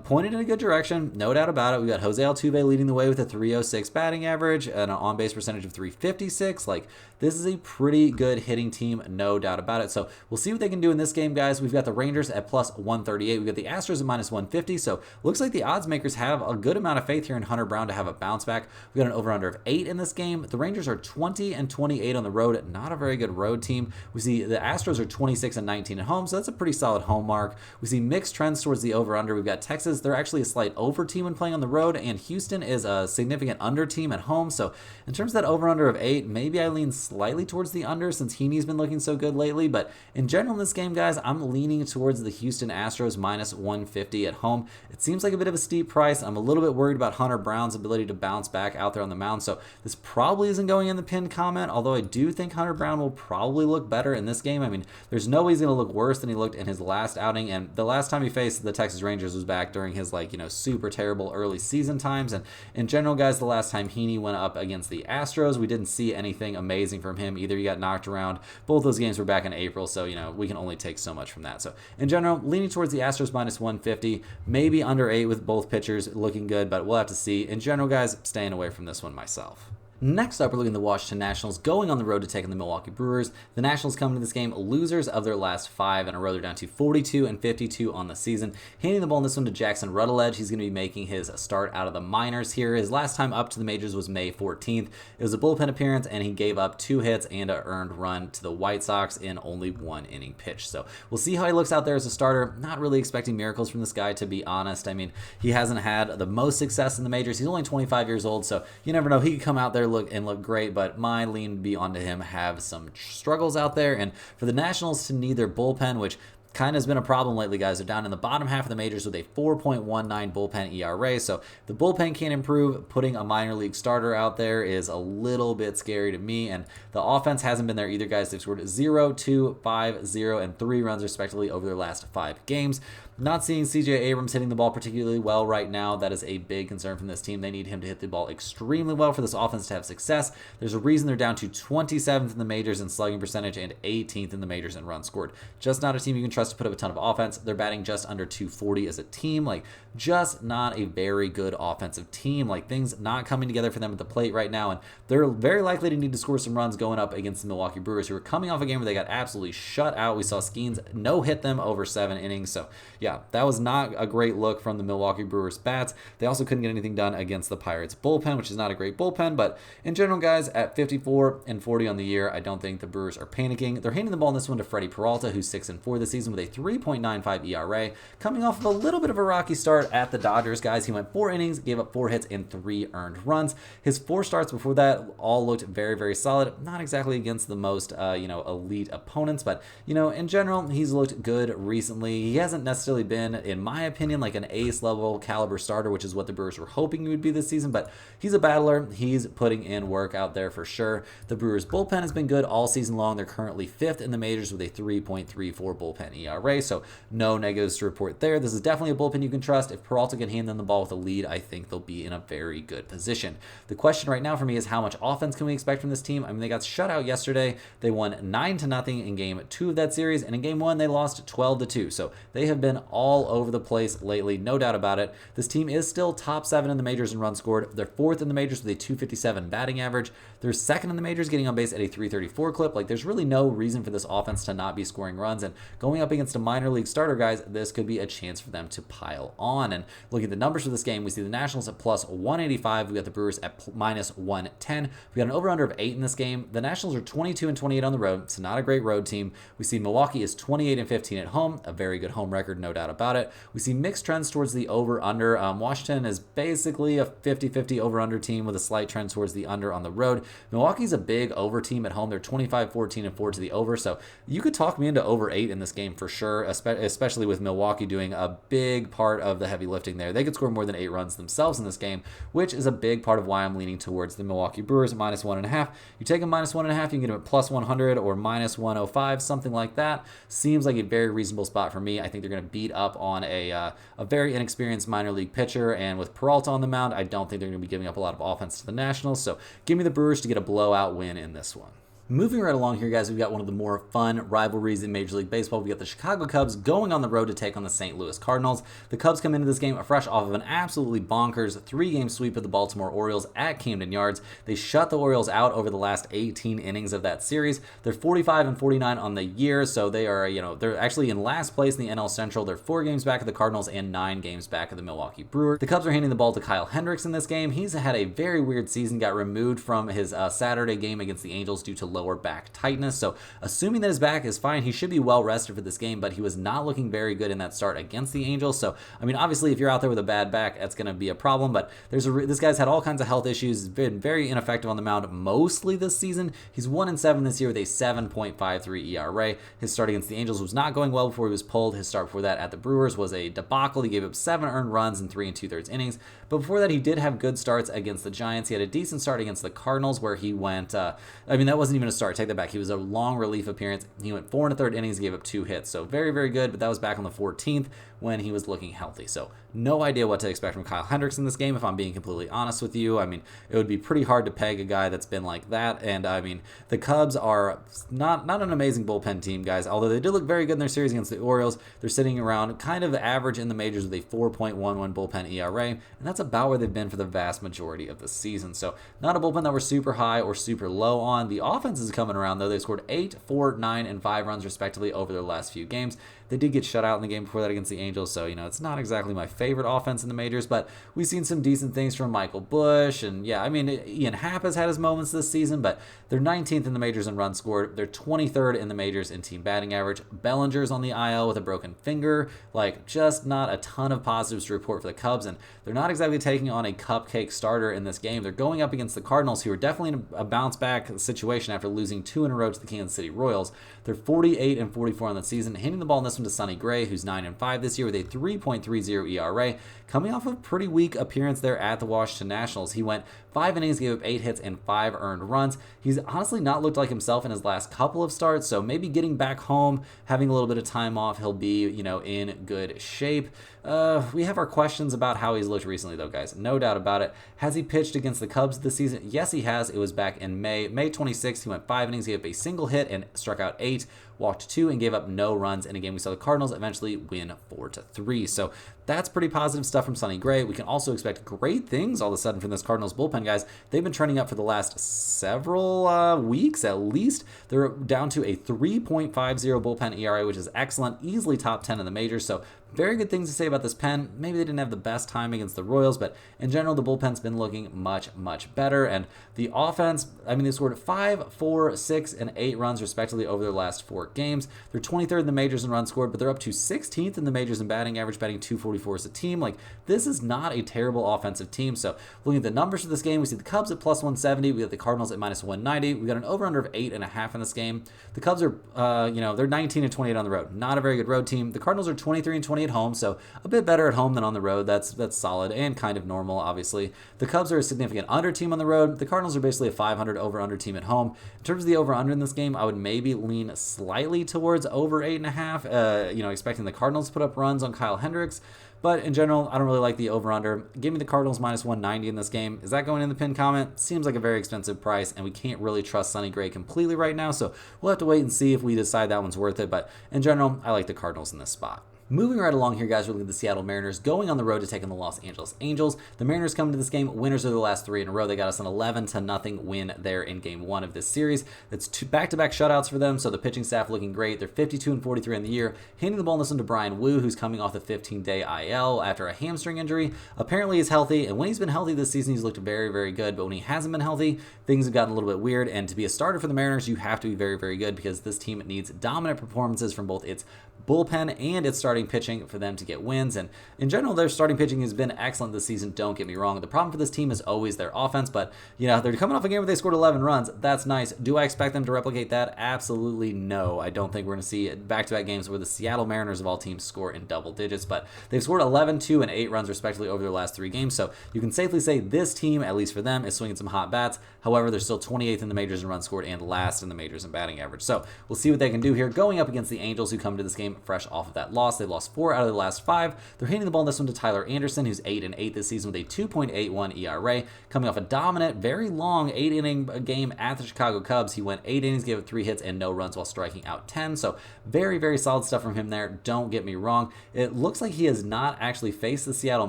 pointed in a good direction, no doubt about it. We got Jose Altuve leading the way with a .306 batting average and an on-base percentage of .356. Like, this is a pretty good hitting team, no doubt about it. So we'll see what they can do in this game, guys. We've got the Rangers at +138. We've got the Astros at -150. So looks like the odds makers have a good amount of faith here in Hunter Brown to have a bounce back. We got an over-under of 8 in this game. The Rangers are 20 and 28 on the road. Not a very good road team. We see the Astros are 26 and 19 at home, so that's a pretty solid home mark. We see mixed trends towards the over-under. We've got Texas. They're actually a slight over team when playing on the road, and Houston is a significant under team at home. So in terms of that over-under of 8, maybe I lean slightly towards the under since Heaney's been looking so good lately. But in general in this game, guys, I'm leaning towards the Houston Astros -150 at home. It seems like a bit of a steep price. I'm a little bit worried about Hunter Brown's ability to bounce back out there on the mound, so this probably isn't going in the pinned comment, although I do think Hunter Brown will probably look better in this game. I mean, there's no way he's going to look worse than he looked in his last outing, and the last time he faced the Texas Rangers was back during his, super terrible early season times, and in general, guys, the last time Heaney went up against the Astros, we didn't see anything amazing from him either. He got knocked around. Both those games were back in April, so, we can only take so much from that. So, in general, leaning towards the Astros -150, maybe under 8 with both pitchers looking good, but we'll have to see. In general, guys, staying away from this one myself. Next up, we're looking at the Washington Nationals going on the road to take on the Milwaukee Brewers. The Nationals come into this game losers of their last 5 in a row. They're down to 42 and 52 on the season. Handing the ball in this one to Jackson Rutledge. He's going to be making his start out of the minors here. His last time up to the majors was May 14th. It was a bullpen appearance, and he gave up 2 hits and an earned run to the White Sox in only 1 inning pitch. So we'll see how he looks out there as a starter. Not really expecting miracles from this guy, to be honest. I mean, he hasn't had the most success in the majors. He's only 25 years old, so you never know. He could come out there look great, but my lean would be onto him have some struggles out there. And for the Nationals to need their bullpen, which kind of has been a problem lately, guys. They're down in the bottom half of the majors with a 4.19 bullpen ERA. So if the bullpen can't improve, putting a minor league starter out there is a little bit scary to me. And the offense hasn't been there either, guys. They've scored 0, 2, 5, 0, and 3 runs respectively over their last 5 games. Not seeing CJ Abrams hitting the ball particularly well right now. That is a big concern from this team. They need him to hit the ball extremely well for this offense to have success. There's a reason they're down to 27th in the majors in slugging percentage and 18th in the majors in runs scored. Just not a team you can trust pressed to put up a ton of offense. They're batting just under 240 as a team. Like, just not a very good offensive team. Like, things not coming together for them at the plate right now, and they're very likely to need to score some runs going up against the Milwaukee Brewers, who are coming off a game where they got absolutely shut out. We saw Skeens no-hit them over 7 innings, so yeah, that was not a great look from the Milwaukee Brewers bats. They also couldn't get anything done against the Pirates bullpen, which is not a great bullpen, but in general, guys, at 54-40 on the year, I don't think the Brewers are panicking. They're handing the ball in this one to Freddie Peralta, who's 6-4 this season with a 3.95 ERA, coming off of a little bit of a rocky start at the Dodgers, guys. He went 4 innings, gave up 4 hits and 3 earned runs. His 4 starts before that all looked very, very solid. Not exactly against the most, elite opponents, but, in general, he's looked good recently. He hasn't necessarily been, in my opinion, like an ace level caliber starter, which is what the Brewers were hoping he would be this season, but he's a battler. He's putting in work out there for sure. The Brewers bullpen has been good all season long. They're currently 5th in the majors with a 3.34 bullpen ERA, so no negatives to report there. This is definitely a bullpen you can trust. If Peralta can hand them the ball with a lead, I think they'll be in a very good position. The question right now for me is, how much offense can we expect from this team? I mean, they got shut out yesterday. They won 9-0 in game 2 of that series, and in game 1 they lost 12-2. So they have been all over the place lately, no doubt about it. This team is still top 7 in the majors in runs scored. They're 4th in the majors with a 257 batting average. They're 2nd in the majors, getting on base at a 334 clip. Like, there's really no reason for this offense to not be scoring runs, and going up against a minor league starter, guys, this could be a chance for them to pile on. And looking at the numbers for this game, we see the Nationals at plus 185. We got the Brewers at minus 110. We got an over-under of 8 in this game. The Nationals are 22-28 on the road. It's not a great road team. We see Milwaukee is 28-15 at home, a very good home record, no doubt about it. We see mixed trends towards the over-under. Washington is basically a 50-50 over-under team with a slight trend towards the under on the road. Milwaukee's a big over team at home. They're 25-14-4 to the over, so you could talk me into over 8 in this game for sure, especially with Milwaukee doing a big part of the heavy lifting there. They could score more than 8 runs themselves in this game, which is a big part of why I'm leaning towards the Milwaukee Brewers at minus 1.5. You take them minus 1.5, you can get them at plus 100 or minus 105, something like that. Seems like a very reasonable spot for me. I think they're going to beat up on a very inexperienced minor league pitcher, and with Peralta on the mound, I don't think they're going to be giving up a lot of offense to the Nationals, so give me the Brewers to get a blowout win in this one. Moving right along here, guys, we've got one of the more fun rivalries in Major League Baseball. We got the Chicago Cubs going on the road to take on the St. Louis Cardinals. The Cubs come into this game fresh off of an absolutely bonkers 3-game sweep of the Baltimore Orioles at Camden Yards. They shut the Orioles out over the last 18 innings of that series. They're 45-49 on the year, so they are, they're actually in last place in the NL Central. They're 4 games back of the Cardinals and 9 games back of the Milwaukee Brewers. The Cubs are handing the ball to Kyle Hendricks in this game. He's had a very weird season, got removed from his Saturday game against the Angels due to lower back tightness. So assuming that his back is fine, he should be well rested for this game, but he was not looking very good in that start against the Angels. So, I mean, obviously, if you're out there with a bad back, that's going to be a problem, but this guy's had all kinds of health issues. He's been very ineffective on the mound mostly this season. He's 1-7 this year with a 7.53 ERA. His start against the Angels was not going well before he was pulled. His start before that at the Brewers was a debacle. He gave up 7 earned runs in 3 2/3 innings, but before that, he did have good starts against the Giants. He had a decent start against the Cardinals where he went, that wasn't even a start. Take that back. He was a long relief appearance. He went 4 1/3 innings, gave up 2 hits. So very, very good, but that was back on the 14th when he was looking healthy. So no idea what to expect from Kyle Hendricks in this game, if I'm being completely honest with you. I mean, it would be pretty hard to peg a guy that's been like that. And I mean, the Cubs are not an amazing bullpen team, guys. Although they did look very good in their series against the Orioles, they're sitting around kind of average in the majors with a 4.11 bullpen ERA, and that's about where they've been for the vast majority of the season. So not a bullpen that we're super high or super low on. The offense is coming around, though. They've scored 8, 4, 9, and 5 runs respectively over their last few games. They did get shut out in the game before that against the Angels, so, it's not exactly my favorite offense in the majors, but we've seen some decent things from Michael Busch, and yeah, I mean, Ian Happ has had his moments this season, but they're 19th in the majors in runs scored. They're 23rd in the majors in team batting average. Bellinger's on the IL with a broken finger. Like, just not a ton of positives to report for the Cubs, and they're not exactly taking on a cupcake starter in this game. They're going up against the Cardinals, who are definitely in a bounce-back situation after losing 2 in a row to the Kansas City Royals. They're 48-44 on the season, handing the ball in this one to Sonny Gray, who's 9-5 this year with a 3.30 ERA, coming off of a pretty weak appearance there at the Washington Nationals. He went 5 innings, gave up 8 hits and 5 earned runs. He's honestly not looked like himself in his last couple of starts, so maybe getting back home, having a little bit of time off, he'll be, in good shape. We have our questions about how he's looked recently, though, guys. No doubt about it. Has he pitched against the Cubs this season? Yes, he has. It was back in May. May 26th, he went 5 innings, gave up a single hit and struck out 8, walked 2, and gave up no runs in a game. We saw the Cardinals eventually win 4-3. So that's pretty positive stuff from Sonny Gray. We can also expect great things all of a sudden from this Cardinals bullpen, guys. They've been trending up for the last several weeks at least. They're down to a 3.50 bullpen ERA, which is excellent, easily top 10 in the majors. So very good things to say about this pen. Maybe they didn't have the best time against the Royals, but in general, the bullpen's been looking much, much better. And the offense, I mean, they scored 5, 4, 6, and 8 runs respectively over their last 4 games. They're 23rd in the majors in runs scored, but they're up to 16th in the majors in batting average, batting 244 as a team. Like, this is not a terrible offensive team. So looking at the numbers for this game, we see the Cubs at plus 170. We got the Cardinals at minus 190. We got an over-under of 8.5 in this game. The Cubs are, they're 19-28 on the road. Not a very good road team. The Cardinals are 23-20 at home, so a bit better at home than on the road. That's solid and kind of normal, obviously. The Cubs are a significant under team on the road. The Cardinals are basically a 500 over-under team at home. In terms of the over-under in this game, I would maybe lean slightly towards over 8.5, expecting the Cardinals to put up runs on Kyle Hendricks. But in general, I don't really like the over-under. Give me the Cardinals minus 190 in this game. Is that going in the pinned comment? Seems like a very expensive price, and we can't really trust Sonny Gray completely right now, so we'll have to wait and see if we decide that one's worth it. But in general, I like the Cardinals in this spot. Moving right along here, guys, we're looking at the Seattle Mariners going on the road to take on the Los Angeles Angels. The Mariners come to this game winners of the last 3 in a row. They got us an 11-0 win there in Game 1 of this series. That's 2 back-to-back shutouts for them, so the pitching staff looking great. They're 52-43 in the year. Handing the ball in this one to Brian Wu, who's coming off the 15-day IL after a hamstring injury. Apparently he's healthy, and when he's been healthy this season, he's looked very, very good. But when he hasn't been healthy, things have gotten a little bit weird. And to be a starter for the Mariners, you have to be very, very good because this team needs dominant performances from both its bullpen and its starting pitching for them to get wins. And in general, their starting pitching has been excellent this season, don't get me wrong. The problem for this team is always their offense, but they're coming off a game where they scored 11 runs. That's nice. Do I expect them to replicate that? Absolutely no. I don't think we're going to see back-to-back games where the Seattle Mariners of all teams score in double digits, but they've scored 11, 2, and 8 runs respectively over their last 3 games, so you can safely say this team, at least for them, is swinging some hot bats. However, they're still 28th in the majors in runs scored and last in the majors in batting average. So we'll see what they can do here going up against the Angels, who come to this game fresh off of that loss. They've lost 4 out of the last 5. They're handing the ball in this one to Tyler Anderson, who's 8-8 this season with a 2.81 ERA, coming off a dominant, very long 8-inning game at the Chicago Cubs. He went 8 innings, gave up 3 hits and no runs while striking out 10. So very, very solid stuff from him there. Don't get me wrong. It looks like he has not actually faced the Seattle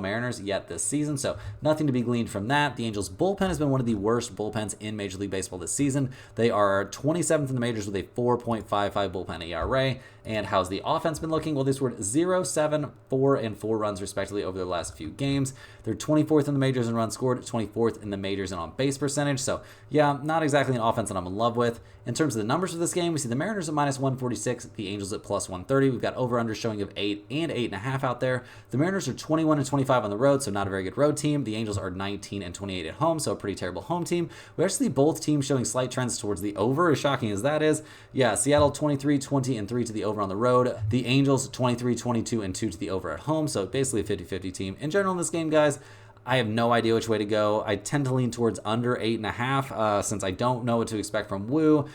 Mariners yet this season, so nothing to be gleaned from that. The Angels bullpen has been one of the worst bullpens in Major League Baseball this season. They are 27th in the majors with a 4.55 bullpen ERA. And how's the offense been looking? Well, they scored 0, 7, 4, and 4 runs respectively over their last few games. They're 24th in the majors in runs scored, 24th in the majors in on-base percentage. So, yeah, not exactly an offense that I'm in love with. In terms of the numbers for this game, we see the Mariners at minus 146, the Angels at plus 130. We've got over-under showing of 8 and 8.5 out there. The Mariners are 21-25 on the road, so not a very good road team. The Angels are 19-28 at home, so a pretty terrible home team. We actually see both teams showing slight trends towards the over, as shocking as that is. Yeah, Seattle 23-20-3 to the over on the road. The Angels 23-22-2 to the over at home, so basically a 50-50 team. In general in this game, guys, I have no idea which way to go. I tend to lean towards under 8.5 since I don't know what to expect from Wu.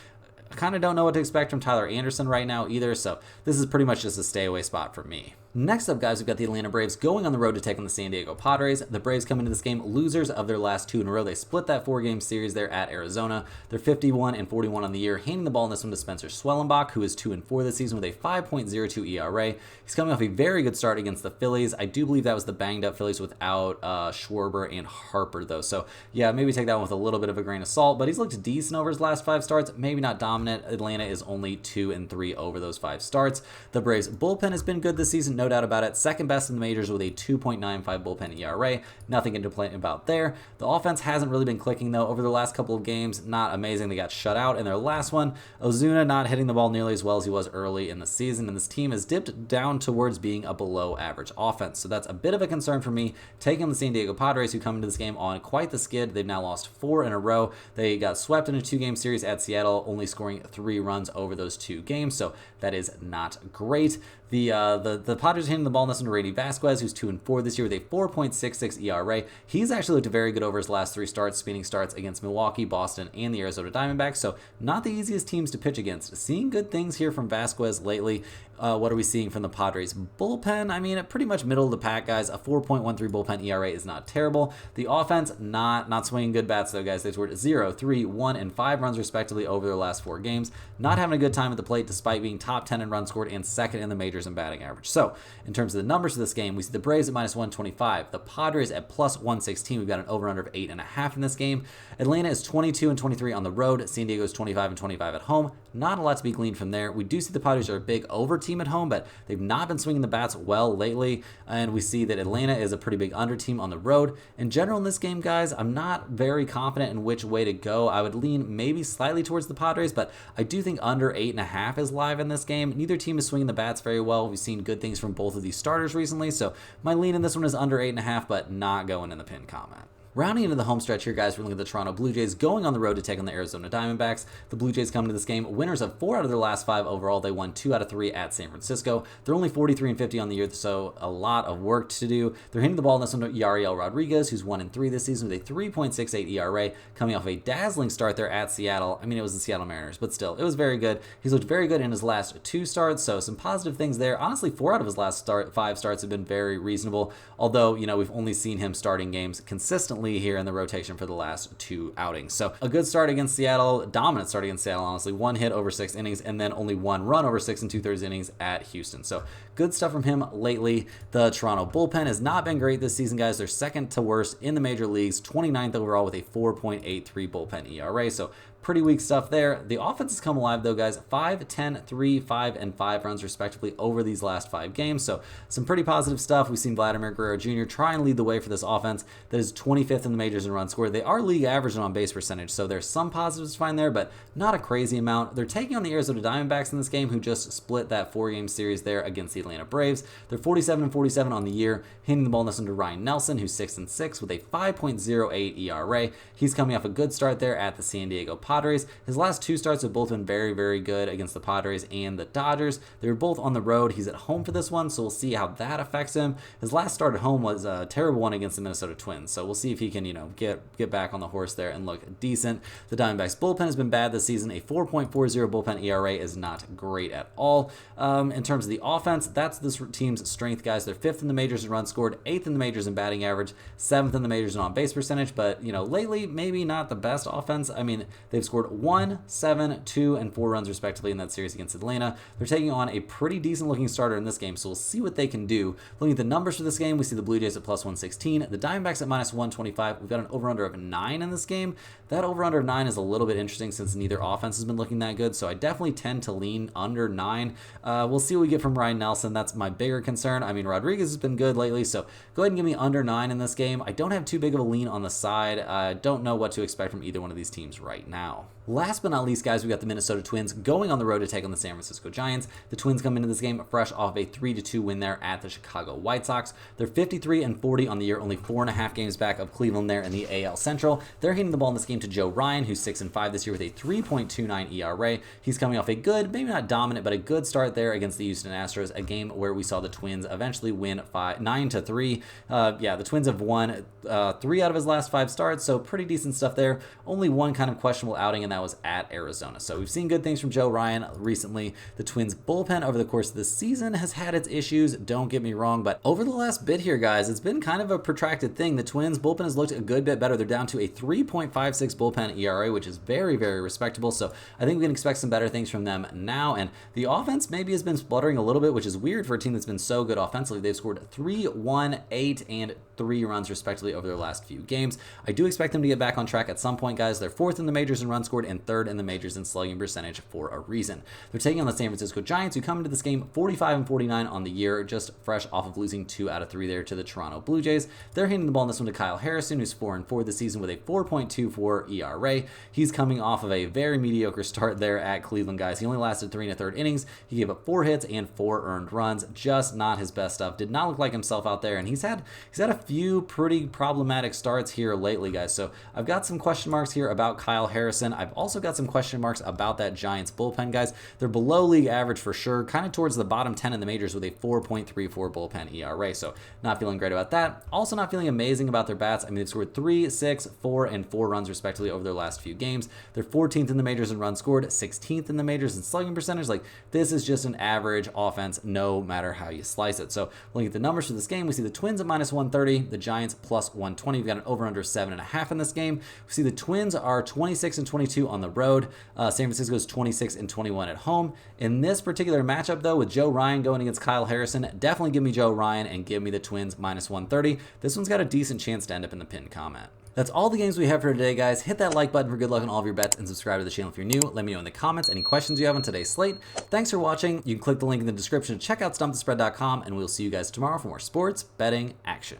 I kind of don't know what to expect from Tyler Anderson right now either, so this is pretty much just a stay away spot for me. Next up, guys, we've got the Atlanta Braves going on the road to take on the San Diego Padres. The Braves come into this game losers of their last 2 in a row. They split that 4-game series there at Arizona. They're 51-41 on the year, handing the ball in this one to Spencer Swellenbach, who is 2-4 this season with a 5.02 ERA. He's coming off a very good start against the Phillies. I do believe that was the banged-up Phillies without Schwarber and Harper, though. So, yeah, maybe take that one with a little bit of a grain of salt, but he's looked decent over his last 5 starts. Maybe not dominant. Atlanta is only 2-3 over those 5 starts. The Braves' bullpen has been good this season, no doubt about it. Second best in the majors with a 2.95 bullpen ERA. Nothing to complain about there. The offense hasn't really been clicking, though, over the last couple of games. Not amazing. They got shut out in their last one. Ozuna not hitting the ball nearly as well as he was early in the season, and this team has dipped down towards being a below-average offense. So that's a bit of a concern for me. Taking the San Diego Padres, who come into this game on quite the skid. They've now lost 4 in a row. They got swept in a 2-game series at Seattle, only scoring 3 runs over those 2 games, so that is not great. The Padres hitting the ball in this one to Randy Vasquez, who's 2-4 this year with a 4.66 ERA. He's actually looked very good over his last 3 starts, spinning starts against Milwaukee, Boston, and the Arizona Diamondbacks, so not the easiest teams to pitch against. Seeing good things here from Vasquez lately. What are we seeing from the Padres bullpen? I mean, pretty much middle of the pack, guys. A 4.13 bullpen ERA is not terrible. The offense, not swinging good bats, though, guys. They scored 0, 3, 1, and 5 runs, respectively, over their last 4 games. Not having a good time at the plate, despite being top 10 in runs scored and second in the majors in batting average. So, in terms of the numbers of this game, we see the Braves at -125, the Padres at +116. We've got an over-under of 8.5 in this game. Atlanta is 22-23 on the road. San Diego is 25-25 at home. Not a lot to be gleaned from there. We do see the Padres are a big over team at home, but they've not been swinging the bats well lately. And we see that Atlanta is a pretty big under team on the road. In general, in this game, guys, I'm not very confident in which way to go. I would lean maybe slightly towards the Padres, but I do think under 8.5 is live in this game. Neither team is swinging the bats very well. We've seen good things from both of these starters recently, so my lean in this one is under 8.5, but not going in the pin comment. Rounding into the home stretch here, guys, we're looking at the Toronto Blue Jays going on the road to take on the Arizona Diamondbacks. The Blue Jays come into this game winners of 4 out of their last 5 overall. They won 2 out of 3 at San Francisco. They're only 43-50 on the year, so a lot of work to do. They're hitting the ball in this one to Yariel Rodriguez, who's 1-3 this season with a 3.68 ERA, coming off a dazzling start there at Seattle. I mean, it was the Seattle Mariners, but still, it was very good. He's looked very good in his last 2 starts, so some positive things there. Honestly, 4 out of his last 5 starts have been very reasonable, although, we've only seen him starting games consistently here in the rotation for the last 2 outings. So a good start against Seattle, dominant start against Seattle, honestly. 1 hit over 6 innings, and then only 1 run over 6 2/3 innings at Houston. So good stuff from him lately. The Toronto bullpen has not been great this season, guys. They're second to worst in the major leagues, 29th overall with a 4.83 bullpen ERA. So pretty weak stuff there. The offense has come alive, though, guys. 5, 10, 3, 5, and 5 runs, respectively, over these last 5 games. So some pretty positive stuff. We've seen Vladimir Guerrero Jr. try and lead the way for this offense that is 25th in the majors in runs scored. They are league average on base percentage, so there's some positives to find there, but not a crazy amount. They're taking on the Arizona Diamondbacks in this game, who just split that 4-game series there against the Atlanta Braves. They're 47-47 on the year, hitting the ball in this one to Ryan Nelson, who's 6-6 with a 5.08 ERA. He's coming off a good start there at the San Diego Padres. His last 2 starts have both been very, very good against the Padres and the Dodgers. They were both on the road. He's at home for this one, so we'll see how that affects him. His last start at home was a terrible one against the Minnesota Twins, so we'll see if he can, get back on the horse there and look decent. The Diamondbacks bullpen has been bad this season. A 4.40 bullpen ERA is not great at all. In terms of the offense, that's this team's strength, guys. They're 5th in the majors in runs scored, 8th in the majors in batting average, 7th in the majors in on-base percentage, but, lately, maybe not the best offense. I mean, they've scored 1, 7, 2, and 4 runs respectively in that series against Atlanta. They're taking on a pretty decent looking starter in this game, so we'll see what they can do. Looking at the numbers for this game, we see the Blue Jays at +116, the Diamondbacks at -125. We've got an over-under of 9 in this game. That over-under of 9 is a little bit interesting since neither offense has been looking that good, so I definitely tend to lean under 9. We'll see what we get from Ryan Nelson. That's my bigger concern. I mean, Rodriguez has been good lately, so go ahead and give me under 9 in this game. I don't have too big of a lean on the side. I don't know what to expect from either one of these teams right now. Last but not least, guys, we got the Minnesota Twins going on the road to take on the San Francisco Giants. The Twins come into this game fresh off a 3-2 win there at the Chicago White Sox. They're 53-40 on the year, only 4.5 games back of Cleveland there in the AL Central. They're hitting the ball in this game to Joe Ryan, who's 6-5 this year with a 3.29 ERA. He's coming off a good, maybe not dominant, but a good start there against the Houston Astros, a game where we saw the Twins eventually win 9-3. The Twins have won 3 out of his last 5 starts, so pretty decent stuff there. Only one kind of questionable outing, and that was at Arizona. So we've seen good things from Joe Ryan recently. The Twins bullpen over the course of the season has had its issues, don't get me wrong, but over the last bit here, guys, it's been kind of a protracted thing. The Twins bullpen has looked a good bit better. They're down to a 3.56 bullpen ERA, which is very, very respectable. So I think we can expect some better things from them now. And the offense maybe has been spluttering a little bit, which is weird for a team that's been so good offensively. They've scored 3, 1, 8, and 3 runs respectively over their last few games. I do expect them to get back on track at some point, guys. They're 4th in the majors in runs scored and 3rd in the majors in slugging percentage for a reason. They're taking on the San Francisco Giants, who come into this game 45-49 on the year, just fresh off of losing 2 out of 3 there to the Toronto Blue Jays. They're hitting the ball in this one to Kyle Harrison, who's 4-4 this season with a 4.24 ERA. He's coming off of a very mediocre start there at Cleveland, guys. He only lasted 3 1/3 innings. He gave up 4 hits and 4 earned runs. Just not his best stuff. Did not look like himself out there, and he's had a few pretty problematic starts here lately, guys. So I've got some question marks here about Kyle Harrison. I've I've also got some question marks about that Giants bullpen, guys. They're below league average for sure, kind of towards the bottom 10 in the majors with a 4.34 bullpen ERA. So not feeling great about that. Also not feeling amazing about their bats. I mean, they've scored 3, 6, 4, and 4 runs respectively over their last few games. They're 14th in the majors in runs scored, 16th in the majors in slugging percentage. Like, this is just an average offense no matter how you slice it. So looking at the numbers for this game, we see the Twins at minus 130, the Giants plus 120. We've got an over under 7.5 in this game. We see the Twins are 26 and 22 on the road. San Francisco's 26 and 21 at home. In this particular matchup, though, with Joe Ryan going against Kyle Harrison, definitely give me Joe Ryan and give me the Twins minus 130. This one's got a decent chance to end up in the pinned comment. That's all the games we have for today, guys. Hit that like button for good luck on all of your bets and subscribe to the channel if you're new. Let me know in the comments any questions you have on today's slate. Thanks for watching. You can click the link in the description to check out StumpTheSpread.com, and we'll see you guys tomorrow for more sports betting action.